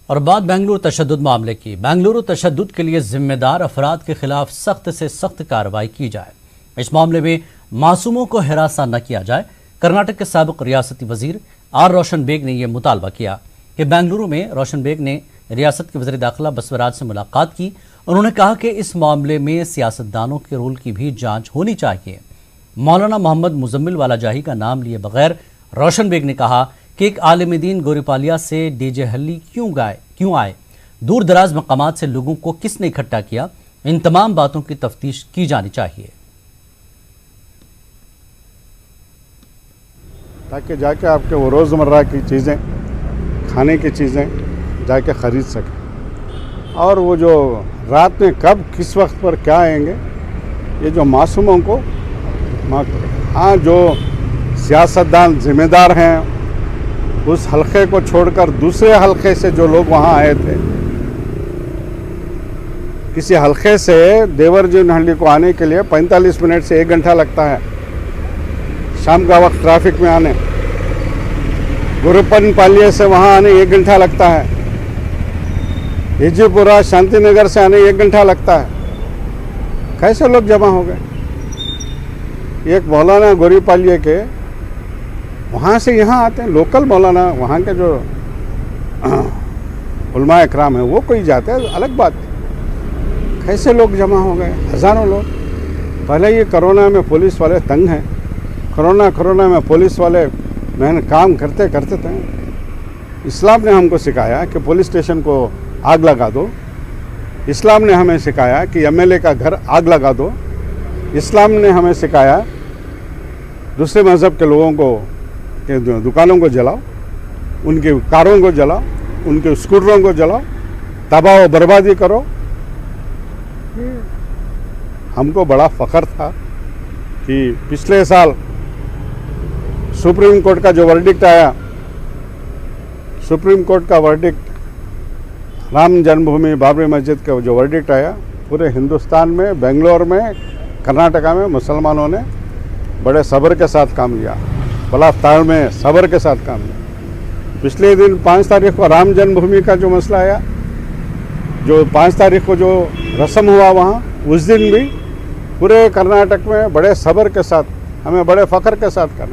और बात बेंगलुरु तशद्दुद मामले की। बेंगलुरु तशद्दुद के लिए जिम्मेदार अफराद के खिलाफ सख्त से सख्त कार्रवाई की जाए। इस मामले में मासूमों को हिरासा न किया जाए। कर्नाटक के साबिक रियासती वजीर आर रोशन बेग ने यह मुतालबा किया कि बेंगलुरु में रोशन बेग ने रियासत के वज़ीर दाखिला बसवराज से मुलाकात की। उन्होंने कहा कि इस मामले में सियासतदानों के रोल की भी जांच होनी चाहिए। मौलाना मोहम्मद मुजम्मिल वाला जाही का नाम लिए बगैर रोशन बेग ने कहा कि एक आलिम दीन गोरीपालिया से डीजे हल्ली क्यों आए, दूर दराज मकामात से लोगों को किसने इकट्ठा किया, इन तमाम बातों की तफ्तीश की जानी चाहिए ताकि जाके आपके वो रोज़मर्रा की चीज़ें, खाने की चीज़ें जाके ख़रीद सकें। और वो जो रात में कब किस वक्त पर क्या आएंगे, ये जो मासूमों को हाँ जो सियासतदान ज़िम्मेदार हैं, उस हलके को छोड़कर दूसरे हलके से जो लोग वहाँ आए थे, किसी हलके से देवरजीनहल्ली को आने के लिए 45 मिनट से 1 घंटा लगता है। शाम का वक्त ट्रैफिक में आने, गुरुपनपालिया से वहाँ आने 1 घंटा लगता है। हिजीपुरा शांतिनगर से आने 1 घंटा लगता है। कैसे लोग जमा हो गए? एक मौलाना गोरीपालिया के वहाँ से यहाँ आते हैं, लोकल मौलाना वहाँ के जो उलमा इकराम है वो कोई जाते हैं, अलग बात। कैसे लोग जमा हो गए? हज़ारों लोग। पहले ये कोरोना में पुलिस वाले तंग हैं। कोरोना में पुलिस वाले मेहनत काम करते थे। इस्लाम ने हमको सिखाया कि पुलिस स्टेशन को आग लगा दो। इस्लाम ने हमें सिखाया कि एमएलए का घर आग लगा दो। इस्लाम ने हमें सिखाया दूसरे मज़हब के लोगों को के दुकानों को जलाओ, उनके कारों को जलाओ, उनके स्कूटरों को जलाओ, तबाह व बर्बादी करो। हमको बड़ा फ़ख्र था कि पिछले साल सुप्रीम कोर्ट का जो वर्डिक्ट आया, सुप्रीम कोर्ट का वर्डिक्ट राम जन्मभूमि बाबरी मस्जिद का जो वर्डिक्ट आया, पूरे हिंदुस्तान में, बेंगलोर में, कर्नाटका में मुसलमानों ने बड़े सब्र के साथ काम लिया, बड़ा ताड़ में सब्र के साथ काम लिया। पिछले दिन 5 तारीख को राम जन्मभूमि का जो मसला आया, जो 5 तारीख को जो रस्म हुआ वहाँ, उस दिन भी पूरे कर्नाटक में बड़े सब्र के साथ, हमें बड़े फ़ख्र के साथ करना।